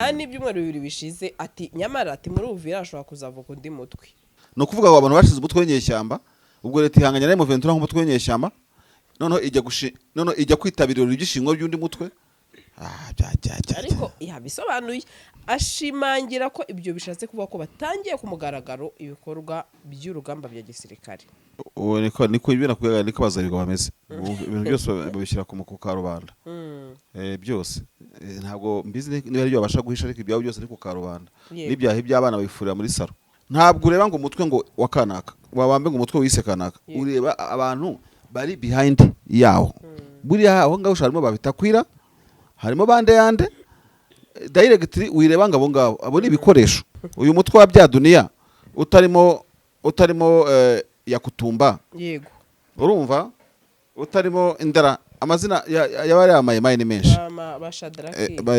Kandi ibyumweru bibiri bishize ati nyamara ati muri Uvira ashobora kuzavuka undi mutwe. No kuvuga ngo abantu bashize umutwe w'Inyeshyamba ubwo leta ihanganya na M23 nk'umutwe w'Inyeshyamba noneho ijya kwitabira ibyishimo by'undi mutwe. Ariko yabisobanuye ashimangira ko ibyo bishatse kuvuga ko batangiye ku mugaragaro ibikorwa by'urugamba bya gisirikare. Niko ibyo nakuyaga niko bazabirwa bameze ibintu byose babishyira ku mukuka rubanda byose ntabwo mbizi niba ari byo babasha guhisha ariko ibyaho byose ni ku karubanda n'ibyaha by'abana bifurira muri saro. Ntabwo ureba ngo umutwe ngo wakanaka wabambe ngo umutwe wise kanaka ureba abantu bari behind yaho buriya aho ngaho harimo babitakwira harimo bande yande directly wireba ngabo ngabo abo ni ibikoresho. Uyu mutwe wa bya duniya utarimo yakutumba yego urumva utarimo indara amazina yabari amaye ni menshi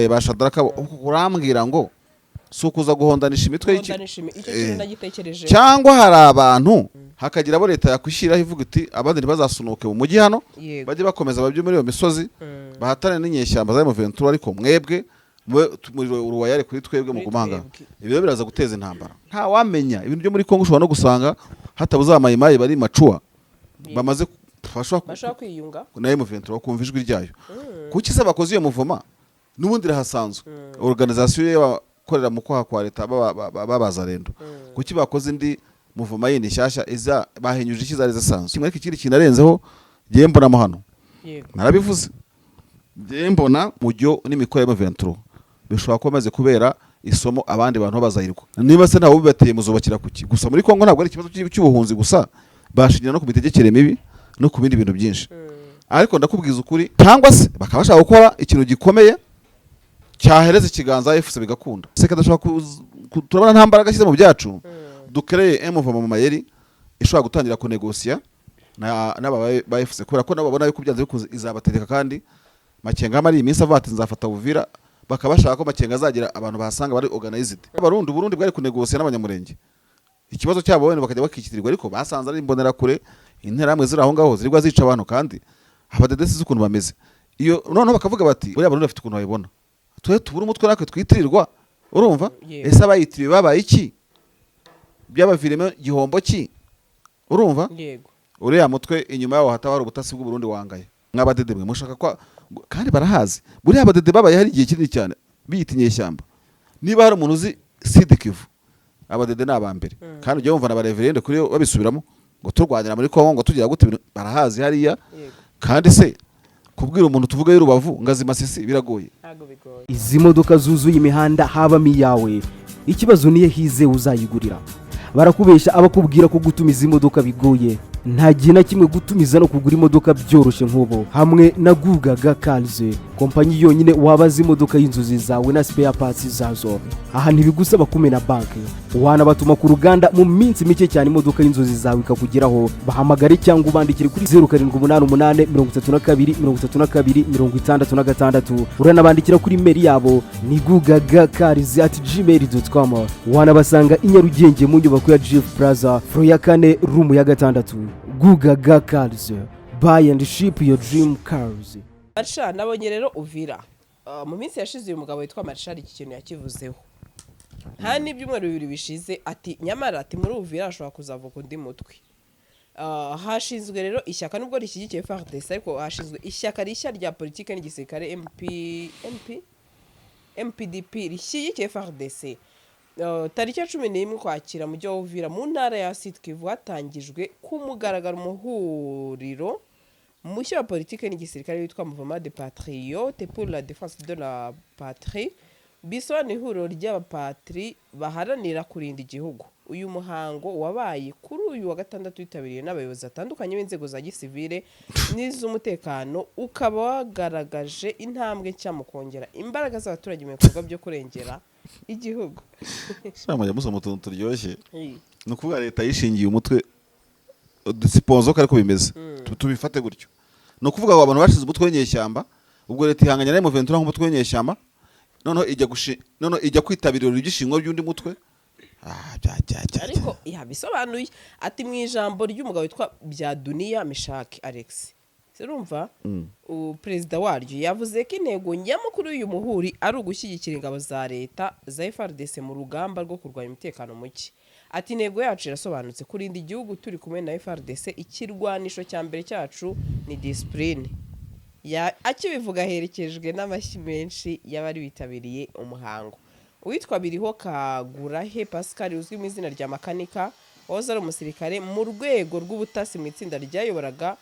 bashadraka urambwira ngo sukuza guhondanisha imitwe y'iki cyangwa hari abantu hakagira abo leta yakwishiraho ivuga iti abandi ntibazasunuke mu mujyi hano bajye bakomeza babyo muri iyo misozi bahatane n'inyeshyamba za M23 ariko mwebwe uruwayare kuri twebwe mu gumanga ibyo biraza guteza intambara. Nta wamenya ibintu byo muri Kongo ushobora no gusanga hatabuza amayimayi bari macua bamaze bashaka kwiyunga na M23 bakumva ijwi ryayo. Kuki se bakoze iyo muvoma n'ubundi rahasanzwe organisation y'abakorera mu kwaha kwa leta babaza rendo kuki bakoze indi muvoma yindi shyashya iza bahinyuje ikizari zasanzwe kimwe kikiri kinarenzeho giye mbona hano narabivuze giye mbona mujyo n'imikoro ya M23 bishobora kumaze kubera isomo abandi bantu bazahirwa niba se ntawo bibateye muzubakira kuki gusa muri Kongo ntabwo ari ikibazo cy'ubuhunzi gusa bashingira no kubitegekere mibi no kubindi bintu byinshi ariko ndakubwiza ukuri cyangwa se bakabashaka gukora ikintu gikomeye cyahereza ikiganza FC bigakunda seka dashaka turabona nta mbaraga shyize mu byacu dukereye M mu mayeri ishobora gutangira ku negosia n'aba ba FC kubera ko nabo babona yuko byanze bikuze izabategeka kandi Makenga mari iminsi avati nzafata Uvira bakabashaka ko Makenga azagira abantu bahasanga bari organized. Burundi bwari ku negosia n'abanyamurenge ikibazo cyabo bene bakajya bakikitirirwa ariko basanze ari imbonera kure interamwe ziri aho ngaho zirigwa zica abantu kandi abadedesi z'ukuntu bameze iyo noneho bakavuga bati buriya Burundi bafite ukuntu bayibona twe tubura umutwe nakwe twitirirwa urumva ese abayitiriwe babaye iki byabaviremo gihombo ki urumva yego uriya mutwe inyuma yawo hataba ubutasi bw'u Burundi wangaye mw'abadede mwe mushaka kwa kandi barahazi buriya abadede babaye hari igihe kinini cyane biyitinyeye ishyamba niba hari umuntu uzi Sud Kivu abadede n'abambere kandi ujye wumva na bareverende kuri babisubiramo ngo turwanira muri Kongo ngo tugira gute barahazi hariya kandi se kubwira umuntu tuvuga y'Urubavu ngazi Masisi biragoye. Izi modoka zuzuye imihanda haba miyawe ikibazo niye hize uzayigurira barakubesha abakubwira ko gutumiza imodoka bigoye nta gihe na kimwe gutumiza no kugura imodoka byoroshye nk'ubo hamwe na Gugaga Cars kompanyi yonyine wabaza imodoka y'inzozi zawe na spare parts zazo aha ntibigusaba kumena banki wanabatuma ku ruganda mu minsi mike cyane imodoka y'inzozi zawe ikakugeraho bahamagare cyangwa ubandikire kuri 0788323266 uranabandikira kuri mail yabo ni gugagacars@gmail.com wanabasanga inyarugenge mu nyubako ya Jeff Plaza floor ya 4 room ya 6 Gugaga Cars buy and ship your dream cars. Marsha nabonye rero Uvira mu minsi yashize uyu mugabo witwa Marshal iki kintu yakivuzeho nta n'ibyumweru bibiri bishize ati nyamara ati muri Uvira ashobora kuzavuka undi mutwe. Hashinzwe rero ishyaka nubwo rishyigikiye FARDC ariko hashinzwe ishyaka rishya rya politike n'igisirikare MPDP rishyigikiye FARDC. Tariki ya 11 kwakira mu cyo Uvira mu ntara ya Sud Kivu hatangijwe ku mugaragaro muhuriro mushya wa politike n'igisirikare witwa Mouvement des Patriotes pour la défense de la patrie bisobanura ihuriro ry'abapatri baharanira kurinda igihugu. Uyu muhango wabaye kuri uyu wa gatandatu witabiriye n'abayobozi batandukanye b'inzego za gisivile n'iz'umutekano ukaba wagaragaje intambwe nshya mu kongera imbaraga z'abaturage mu bikorwa byo kurengera igihugu. Shamanya muso mutuntu turyoshye no kuvuga leta yishingiye umutwe dusiponzo ko ariko bimeze tubifate gutyo no kuvuga ngo abantu bashize umutwe w'Inyeshyamba ubwo leta ihanganya na M23 nk'umutwe w'Inyeshyamba noneho ijya kwitabira ibyishimo by'undi mutwe. Ariko yabisobanuye ati mu ijambo ry'umugabo witwa Byaduniya Meshaki Alex urumva perezida waryo yavuze ko intego nyamukuru y'uyu muhuri ari ugushyigikira ingabo za leta za FARDC mu rugamba rwo kurwanya umutekano muke. Ati intego yacu irasobanutse, kurinda igihugu turi kumwe na FARDC, ikirwanisho cya mbere cyacu ni discipline. Akibivuga aherekejwe n'amashyi menshi y'abari bitabiriye umuhango. Uwitwa Biriho Kagurahe Pascal uzwi mu izina rya Makanika, wahoze ari umusirikare mu rwego rw'ubutasi mu itsinda ryayoborwaga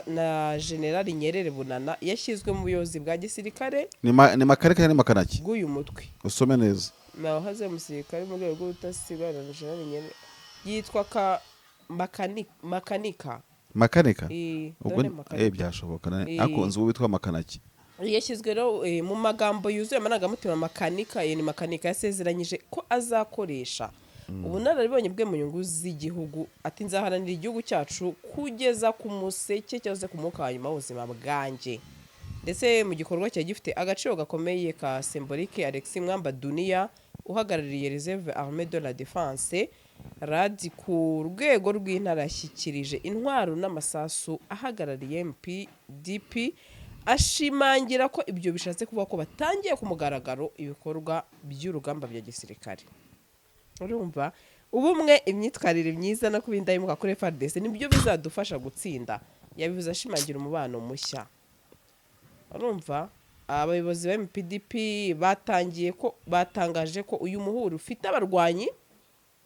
na General Nyerere Bunana, yashyizwe mu buyobozi bwa gisirikare. Ni Makarika ni Makanaki bw'uyu mutwe. usome neza. Wahoze ari umusirikare mu rwego rw'ubutasi bwa General Nyerere, yitwa Makanika. Ubwo byashoboka akunze uwo witwa Makanaki. Yashyizwe rero mu magambo yuzuye amarangamutima Makanika, ni Makanika yasezeranyije ko azakoresha ubunararibonye bwe mu nyungu z'igihugu. Ati nzaharanira igihugu cyacu kugeza ku museke cyangwa se ku mwuka wa nyuma w'ubuzima bwanjye. Ndetse mu gikorwa cya gifite agaciro gakomeye ka symbolique, Alexis Mwamba Dunia uhagarariye Reserve Armée de la Défense RAD ku rwego rw'intara yashyikirije intwaro n'amasasu ahagarariye MPDP, ashimangira ko ibyo bishatse kuvuga ko batangiye ku mugaragaro ibikorwa by'urugamba bya gisirikare. Urumva ubumwe, imyitwarire myiza no kubinda imuka kuri FARDC nibyo bizadufasha gutsinda, yabivuze ashimangira umubano mushya. Urumva abayobozi ba MPDP batangaje ko uyu muhuri ufite abarwanyi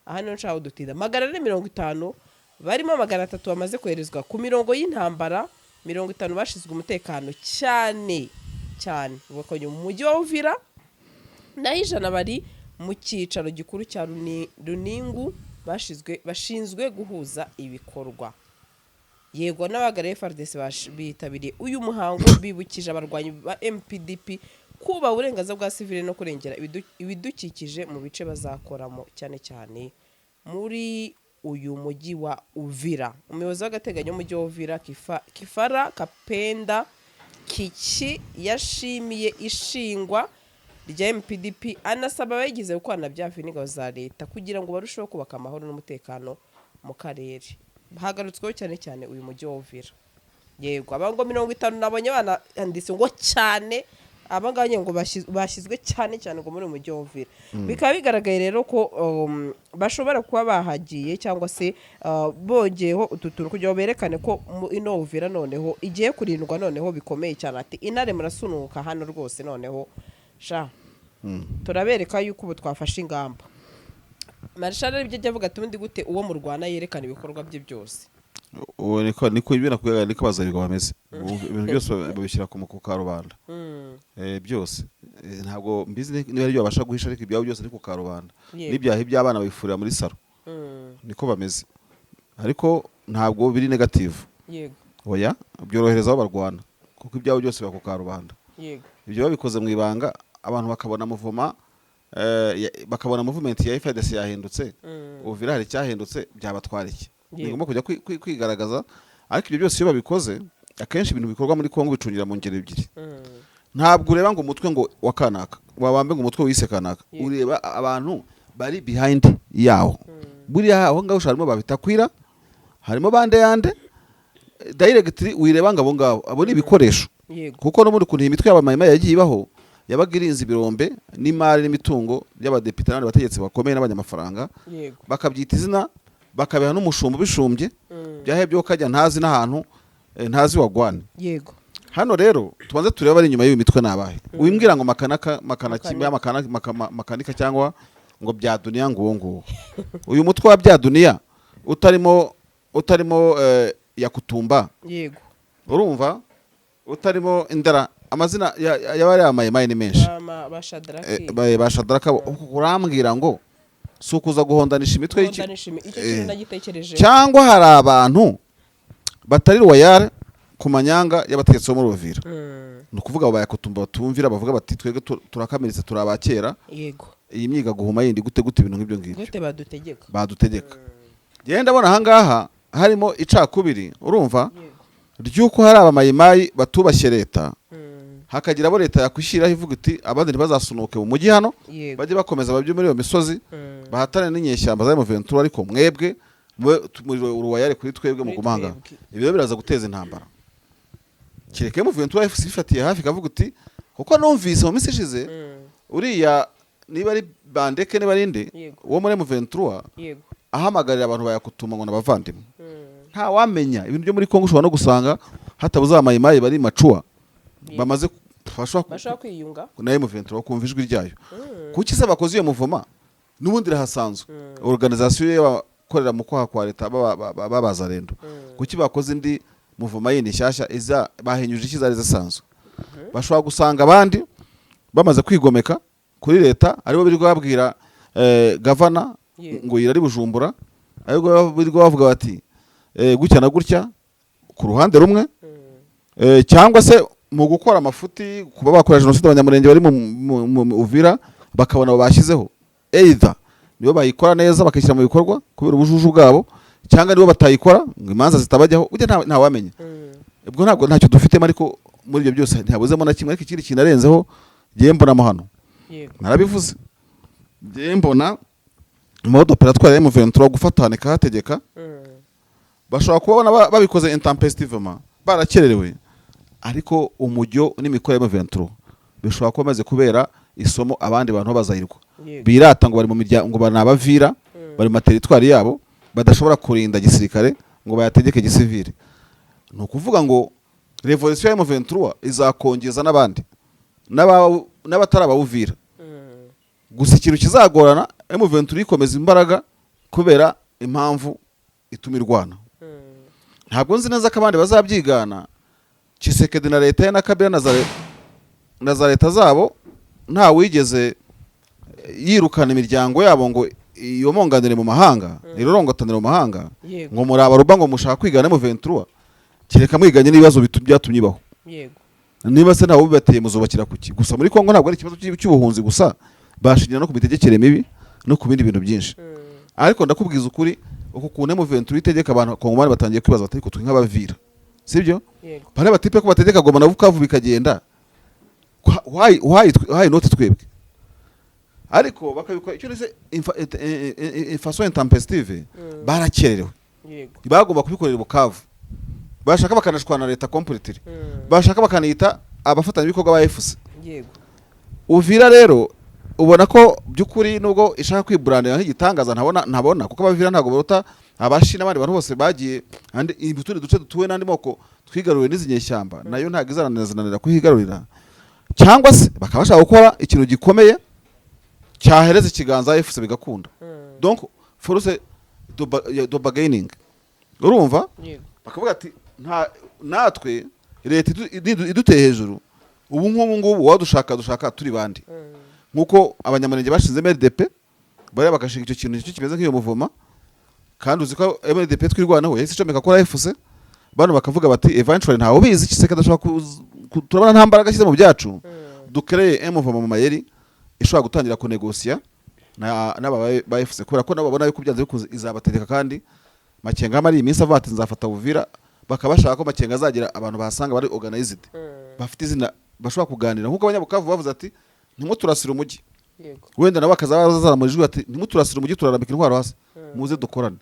hano nshaka dutinda 450, barimo 300 bamaze koherezwa ku mirongo y'intambara, 50 bashizwe umutekano cyane bakonye mu mujyi wa Uvira, naho 100 bari mu cyicaro gikuru cya Runingu bashinzwe guhuza ibikorwa. Yego n'abagare FARDC bitabiriye uyu muhango bibukije abarwanyi ba MPDP kuba uburenganzira bwa civile no kurengera ibidukikije mu bice bazakoramo cyane cyane muri uyu mujyi wa Uvira. Umuyobozi w'agateganyo w'umujyi wa Uvira Kifara Kapenda Kiki yashimiye ishingwa rya MPDP, anasaba abayigize gukorana bya n'ingabo za leta kugira ngo barusheho kubaka amahoro n'umutekano mu karere. Hagarutsweho cyane uyu mujyi wa Uvira. Yego abango 50 nabonye banditse ngo cyane, abanganye ngo bashyizwe cyane ngo muri umujyi wa Uvira. Bikaba bigaragaye rero ko bashobora kuba bahagiye cyangwa se bongeyeho ututuru kugira ngo berekane ko ino Uvira noneho igiye kurindwa noneho bikomeye cyane. Ati intare murasunuka hano rwose noneho turabereka yuko ubu twafashe ingamba. Marshal ibyo ajya avuga ati ubundi gute uwo mu Rwanda yerekana ibikorwa bye byose. Uwo niko ibina kuyaga niko bazabirwa bameze. Ibintu byose babishyira ku mukuka rubanda. Byose ntabwo mbizi niba ari byo babasha guhisha, ariko ibyaho byose ni ku karubanda. N'ibyaha iby'abana bifurira muri saro. Niko bameze. Ariko ntabwo biri negative. Yego. Oya byorohereza abarwana kuko ibyaho byose bako karubanda. Yego. Ibyo babikoze mu ibanga abantu bakabona muvuma, bakabona movement ya FARDC yahindutse, Uvira hari cyahindutse, byabatwara iki? Ni ngombwa kujya kwigaragaza. Ariko ibyo byose iyo babikoze akenshi ibintu bikorwa muri Kongo bicungira mu ngero ebyiri. Ntabwo ureba ngo umutwe ngo wakanaka wabambe ngo umutwe wise kanaka, ureba abantu bari behind yawo. Buriya aho ngaho sharimo babitakwira, harimo bande yande directly wireba ngabo ngabo abo ni ibikoresho. Kuko no muri kuntu imitwe y'abamayima yagiye ibaho yabaga irinze ibirombe n'imari n'imitungo by'abadepite n'abandi bategetsi bakomeye n'abanyamafaranga, bakabyita izina bakabeha n'umushumba bishumbye, byahe byo kajya ntazi n'ahantu ntazi wagwane. Yego. Hano rero tubanze tureba ari inyuma y'imitwe nabahe. Uwimbwira ngo makanika cyangwa ngo bya Dunia ngo ngo uyu mutwe wa bya Dunia utarimo yakutumba. Yego. Urumva utarimo indara amazina yabari amaye ni menshi. Bashadraka urambwira ngo sukuza guhondanisha imitwe cyangwa hari abantu batari royal ku manyanga y'abategetsi bo muri Uvira. Nukuvuga abo bayakutumba batumvira bavuga bati twege turakamiritse turabakera. Yego. Iyi myiga guhuma yindi gute ibintu nk'ibyo ngibyo. Gute badutegeka. Genda ndabona ahangaha harimo icakubiri, urumva? Ryuko hari abamayimayi batubashye leta. Hakagira abo leta yakwishyiraho ivuga iti abandi ntibazasunuke mu mujyi hano, bajye bakomeza babyo muri iyo misozi, bahatane n'inyeshyamba za M23, ariko mwebwe muri uruwayare kuri twebwe mu gumanga. Ibyo biraza guteza intambara. kireke Ventura FC ifatiye hafi kavuga uti kuko numvise mu minsi ishize uriya niba ari Bandeke niba ari nde Yego. uwo muri Ventura yego ahamagarira abantu bayakutuma ngo nabavandimwe nta wamenya ibintu byo muri Kongo ushobora no gusanga hatabuze amayimayi bari macua bamaze bashaka kwiyunga nayo Ventura kumva ijwi ryayo kuki se bakoze iyo muvuma n'ubundi rahasanzwe organisation y'abakorera mu kwaha kwa leta babaza rendo kuki bakoze indi muvuma yindi nshyashya iza bahinyuje ikizari zisanzwe bashobora gusanga abandi bamaze kwigomeka kuri leta aribo biri babwira gavana ngo yirari Bujumbura ariko biri bavuga bati gutya na gutya ku ruhande rumwe cyangwa se mu gukora amafuti kuba bakora jenoside abanyamurenge bari mu Uvira bakabona bashyizeho either nibo bayikora neza bakishyira mu bikorwa kubera ubujuju bwabo cyangwa nibo batayikora ngo imanza zitabajyaho ujye nta wamenya ubwo ntabwo ntacyo dufitemo ariko muri ibyo byose ntabuzemo na kimwe ariko ikindi kintu arenzeho ngiye mbonamo hano narabivuze ngiye mbona mode operatoire ya Ventura gufatana kahategeka bashobora kubona babikoze intempestivement barakererewe ariko umujyo n'imikorere ya Ventura bishobora kuba maze kubera isomo abandi bantu bazayirwa birata ngo bari mu miryango ngo banabavira bari mu territoire yabo badashobora kurinda gisirikare ngo bayategeke gisivile no kuvuga ngo revolution ya Ventura izakongeza n'abandi n'abatarabawuvira gusa ikintu kizagorana Ventura ikomeza imbaraga kubera impamvu ituma irwana ntabwo nzi neza ko abandi bazabyigana Tshisekedi na leta ye na Kabila na za leta zabo nta wigeze yirukana imiryango yabo ngo iyo monganire mu mahanga irorongotanire mu mahanga ngo muraba ruba ngo mushaka kwigana Ventura kireka mwiganye n'ibibazo byatumye ibaho niba se ntawe bibateye muzubakira kuki gusa muri Kongo ntabwo ari ikibazo cy'ubuhunzi gusa bashingira no ku mitegekere mibi no ku bindi bintu byinshi ariko ndakubwiza ukuri uko kuntu Ventura itegeka abantu Kongomani batangiye kwibaza batari kutwe nk'abavira sibyo bane batipe ko bategeka goma na Bukavu bikagenda why not twebwe ariko bakabikora icyo nise façon intempestive barakererewe bagomba kubikorera Bukavu bashaka bakanashwana leta completely bashaka bakanita abafatanya bikorwa ba FC Uvira rero ubona ko byukuri nubwo ishaka kwibrandira nk'igitangaza ntabona kuko abavira ntago barota abashi n'abandi bantu bose bagiye andi ibuturi duce dutuwe n'andi moko twigaruriwe n'izinyeshyamba nayo ntago izananira kuhigarurira cyangwa se bakabasha gukora ikintu gikomeye cyahereza ikiganza FC bigakunda donc force do bargaining urumva bakavuga ati natwe leta iduteye hejuru ubu ngubu wadushaka turi bandi nkuko abanyamurenge bashinze MRDP bari bagashinga icyo kintu cyo kimeze nk'iyo muvuma kandi uzi ko MRDP twirwanaho yahise icomeka kora FC bano bakavuga bati eventually ntawe bizi Tshisekedi adashobora turabona nta mbaraga ashyize mu byacu dukereye muvuma mu mayeri ishobora gutangira kunegosia n'aba ba FC kubera ko nabo babona yuko byanze bikuze izabategeka kandi Makenga amari iminsi avati nzafata Uvira bakabashaka ko Makenga azagira abantu bahasanga bari organized bafite izina bashobora kuganira nkuko abanyabukavu bavuze ati ntimuturasira umujyi wenda nabo akazabazana mu ijwi ati ntimuturasira umujyi turarambika intwaro hasi muze dukorane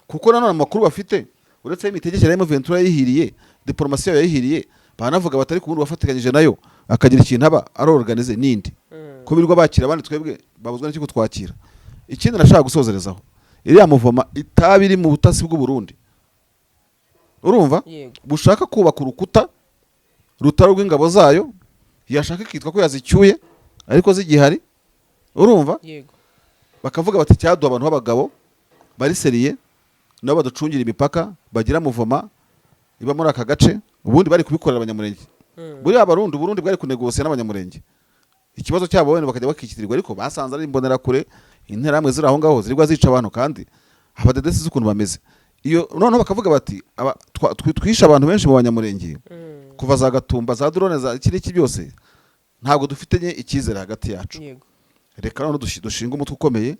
kuko nanone amakuru bafite uretse imitegekere ya Ventura yihiriye diplomasi yahiriye banavuga batari ku bundi bafatikanyije nayo akagira ikintu aba ari organize nindi ko birwa bakira abandi twebwe babuzwa n'iki kutwakira ikindi nashaka gusozerezaho iriya muvoma itabiri mu butasi bw'u Burundi urumva bushaka kubaka urukuta rutaro rw'ingabo zayo yashaka kitwa ko yazicyuye ariko zigihari urumva bakavuga bati cyaduha abantu b'abagabo bari seriye nabo baducungira imipaka bagira muvoma iba muri aka gace ubundi bari kubikorera abanyamurenge buri abarundi Burundi bwari kunegosia n'abanyamurenge ikibazo cyabo wene bakajya bakikitirirwa ariko basanze ari imbonera kure interamwe ziri aho ngaho zirigwa zica abantu kandi abadedesi z'ukuntu bameze iyo none bakavuga bati twisha abantu benshi mu banyamurenge kuva za Gatumba za drone za iki byose ntabwo dufitenye ikizere hagati yacu reka none dushinga umutwe ukomeye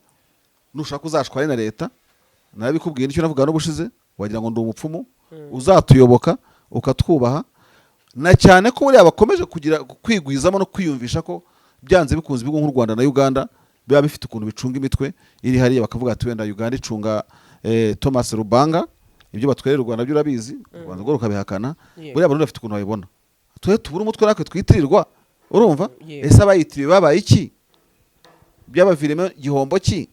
nushaka uzashware na leta narabikubwiye nicyo navuga no bushize wagira ngo ndi umupfumu uzatuyoboka ukatwubaha na cyane ko buri abakomeje kugira kwigwizamo no kwiyumvisha ko byanze bikunze ibigo nk'u Rwanda na Uganda biba bifite ukuntu bicunga imitwe iri hariya bakavuga ati wenda Uganda icunga Thomas Rubanga ibyo batwerera u Rwanda byo urabizi u Rwanda rwo rukabihakana buri abantu bafite ukuntu babibona twe tubura umutwe natwe twitirirwa urumva Yego. ese abayitiriwe babaye iki byabaviremo gihombo ki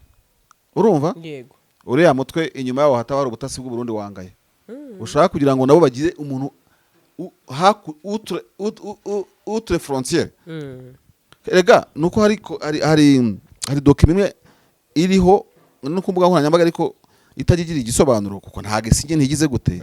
urumva yego uriya mutwe inyuma yawo hataba hari ubutasi bw'u Burundi wangaye ushaka kugira ngo nabo bagire umuntu outre frontière rega nuko hari document imwe iriho no ku mbuga nkoranyambaga ariko itagigira igisobanuro kuko nta gisinye ntigize gute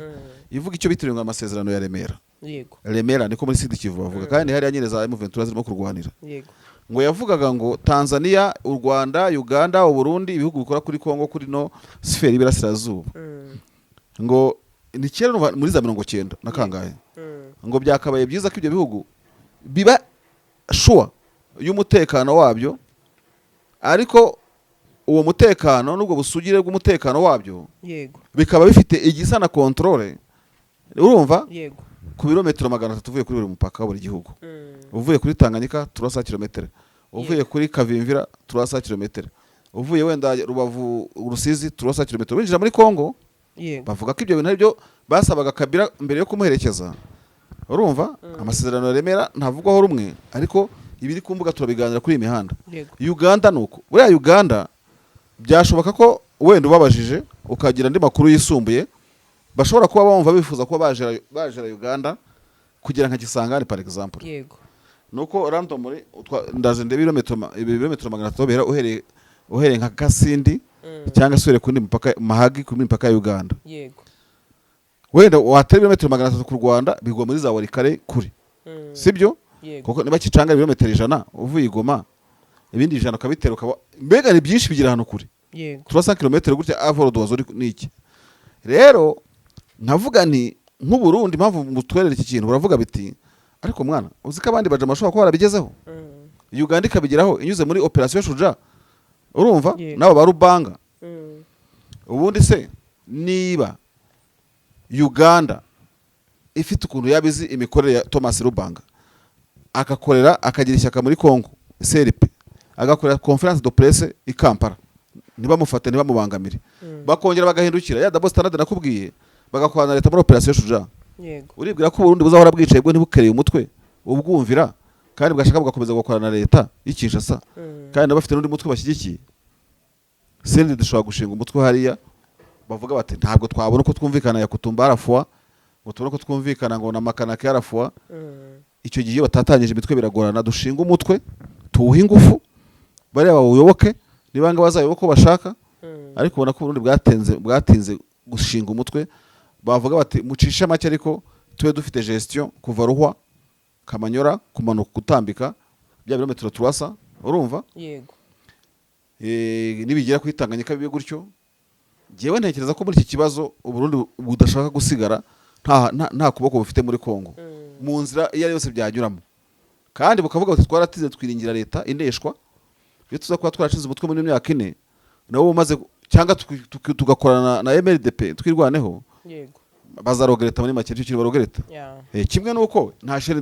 ivuga icyo bitiriwe ngo amasezerano ya Remera yego Remera niko muri Sud Kivu bavuga kandi hari nyine za M23 zirimo kurwanira yego ngo yavugaga ngo Tanzania u Rwanda Uganda u Burundi ibihugu bikora kuri Kongo kuri no sfere y'Iburasirazuba ngo ni kera muri za 90 na kangahe ngo byakabaye byiza ko ibyo bihugu biba sure y'umutekano wabyo ariko uwo mutekano n'ubwo busugire bw'umutekano wabyo yego bikaba bifite igisa na controle urumva yego ku birometero 300 uvuye kuri buri mupaka wa buri gihugu uvuye kuri Tanganyika 300 km uvuye kuri Kavimvira 300 km uvuye wenda Rubavu Rusizi 300 km winjira muri Kongo yego bavuga ko ibyo bintu aribyo basabaga Kabila mbere yo kumuherekeza urumva amasezerano ya Remera ntavugwaho rumwe ariko ibiri ku mbuga turabiganira kuri iyi mihanda yego Uganda nuko buriya Uganda byashoboka ko wenda ubabajije ukagira andi makuru yisumbuye bashobora kuba bumva bifuza kuba bajera Uganda kugira nka Kisangani par exemple yego nuko random muri ndaje ndebe ibirometero 300 bera uhereye nka Kasindi cyangwa sure kundi mupaka Mahagi kuri mipaka ya Uganda yego wenda watera ibirometero 300 ku Rwanda bigwa muri za Warikare kuri sibyo kuko niba kicanga ibirometero 100 uvuye Igoma ibindi 100 kabitera ukaba mbega ni byinshi bigira hano kuri yego 300 km gutya avoro wazori niki rero nkavuga nti nk'u Burundi impamvu mutwerera iki kintu uravuga biti ariko mwana uzi ko abandi baje amashobora ko barabigezeho Uganda ikabigeraho inyuze muri operation Shuja urumva nabo barubanga ubundi se niba Uganda ifite ukuntu yabizi imikorere ya Thomas Rubanga akakorera akagira ishyaka muri Kongo CRP agakorera conference de presse i Kampala ntibamufate ntibamubangamire bakongera bagahindukira ya Dabo Standard nakubwiye bagakwana leta muri operation Shuja yego uribwira ko Burundi buzahora bwicaye bwo ntibukereye umutwe ubwumvira kandi bwashaka bugakomeza gukorana na leta y'Kinshasa kandi nabafite n'undi mutwe bashyigikiye sende dushobora gushinga umutwe hariya bavuga bati ntabwo twabona uko twumvikana ya Kutumba arafwa ngo tubone ko twumvikana ngo na Makanake arafwa icyo gihe batatanyije imitwe biragorana dushinga umutwe tuwuha ingufu bari abawuyoboke nibanga bazayoboka ko bashaka ariko ubona ko Burundi bwatinze gushinga umutwe bavuga bati mucishe make ariko tube dufite gestion kuva Ruhwa Kamanyora kumanuka gutambika bya birometero 300 urumva yego nibigira kwitanganyika bibe gutyo jewe ntekereza ko muri iki kibazo Burundi budashaka gusigara nta kuboko bufite muri Kongo mu nzira iyo yose byanyuramo kandi bukavuga bati twaratize twiringira leta indeshwa iyo tuza kuba twaracize umutwe muri myaka 4 nabo maze cyangwa tugakorana na MLDP twirwaneho yego bazarogereta muri make cyo kiri barogereta kimwe nuko nta sheri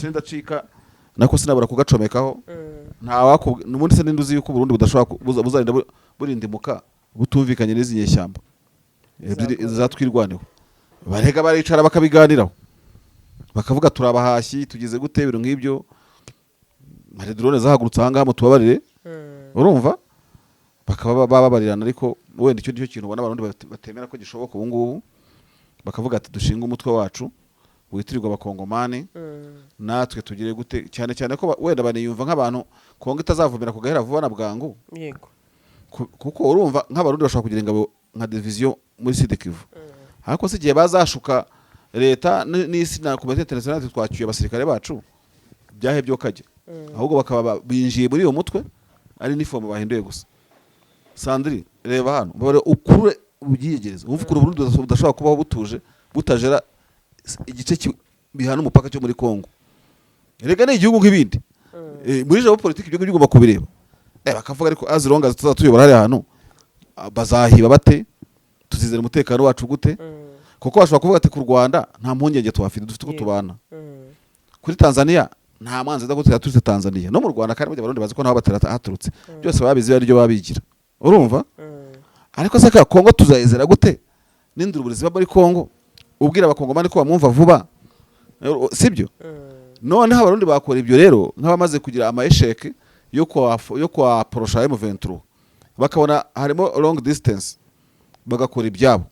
ndacika nako sinabura kugacomekaho nta wako n'ubundi se n'induzi yuko Burundi budashobora buzarinda burindimuka butumvikanye n'izi nyeshyamba zatwirwaneho barega baricara bakabiganiraho bakavuga turabahashyi tugize gute ibintu nk'ibyo mari drone zahagurutse ahangaha mu tubabarire urumva bakaba bababarirana ariko wenda icyo kintu ubona abarundi batemera ko gishoboka ubu ngubu bakavuga ati dushinga umutwe wacu witirirwa abakongomani natwe tugire gute cyane cyane ko wenda baniyumva nk'abantu Kongo itazavumira kugahera vuba na bwangu yego kuko urumva nk'abarundi bashobora kugira ingabo nka division muri Sud Kivu ariko se igihe bazashuka leta n'isi na komite internationale twacyuye abasirikare bacu byahe byo kajya ahubwo bakaba binjiye muri iyo mutwe ari nifomo bahinduye gusa Sandri reba hano bare ukure ugiyegereza umva ko Burundi budashobora kubaho butuje butajera igice bihana umupaka cyo muri Kongo rega ni igihugu nk'ibindi muri jabo politiki ibyo ngibyo bakubireba bakavuga ariko azironga tuzatuyobora hari hano bazahiba bate tuzizera umutekano wacu gute kuko bashobora kuvuga ati ku Rwanda nta mpungenge twafite dufite ko tubana kuri Tanzania nta mwanzi da gutera turetse Tanzania no mu Rwanda kandi bajya barundi bazi ko naho batera haturutse byose babizi ari byo babigira urumva ariko se ka Kongo tuzayizera gute n'induru burizi muri Kongo ubwira abakongomani ko bamwumva vuba sibyo noneho abarundi bakora ibyo rero nk'abamaze kugira amaesheke yo kwa porosha M23 bakabona harimo long distance bagakora ibyabo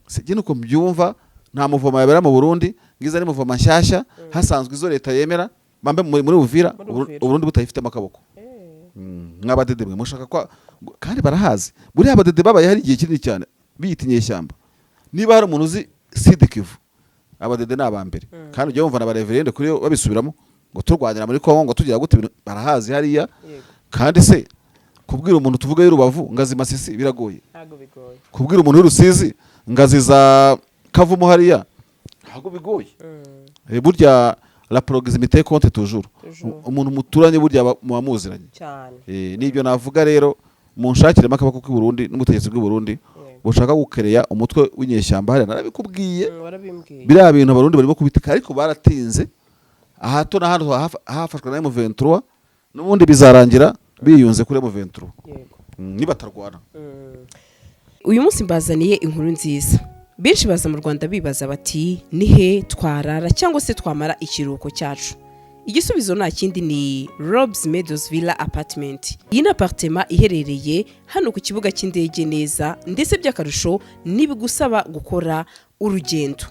sije nuko mbyumva nta muvoma yabera mu Burundi ngiza ni muvoma nshyashya hasanzwe izo leta yemera bambe muri Uvira Uburundi butayifite amakaboko nk'abadede mwe mushaka kwa kandi barahazi buri abadede babaye hari igihe kinini cyane biyitinye ishyamba niba hari umuntu uzi Sud Kivu abadede n'abambere kandi ujye wumva na bareverende kuri babisubiramo ngo turwanira muri Kongo ngo tugira gute barahazi hariya kandi se kubwira umuntu tuvuga y'Urubavu ngazi Masisi biragoye ntago bigoye kubwira umuntu y'Urusizi ngazi za Kavumu hariya ntago bigoye burya la proximité compte toujours umuntu muturanye burya muamuziranye cyane nibyo navuga rero munshakiremo akabako k'u Burundi n'umutegetsi bw'u Burundi bushaka gukereya umutwe w'inyeshyamba hariya narabikubwiye biriya bintu abarundi barimo kubitika ariko baratinze ahato na hano hafashwe na M23 n'ubundi bizarangira biyunze kuri M23 nibatarwana uyu munsi mbazaniye inkuru nziza benshi baza mu Rwanda bibaza bati nihe twarara cyangwa se twamara ikiruhuko cyacu igisubizo nta kindi ni Rob's Meadows Villa Apartment. Iyi ni apartment iherereye hano ku kibuga cy'indege neza ndetse by'akarusho nibigusaba gukora urugendo.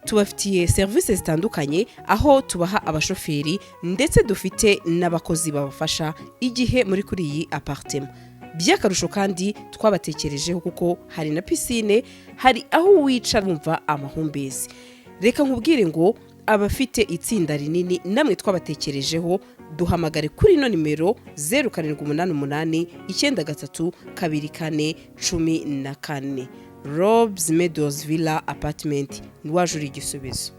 Tubafitiye services zitandukanye aho tubaha abashoferi ndetse dufite n'abakozi babafasha igihe muri kuri iyi apartment. By'akarusho kandi twabatekerejeho kuko hari na piscine, hari aho wicara wumva amahumbezi. Reka nkubwire ngo abafite itsinda rinini namwe twabatekerejeho duhamagare kuri ino nimero 0788 93 24 14. Rob's Meadows Villa Apartment niwajura igisubizo.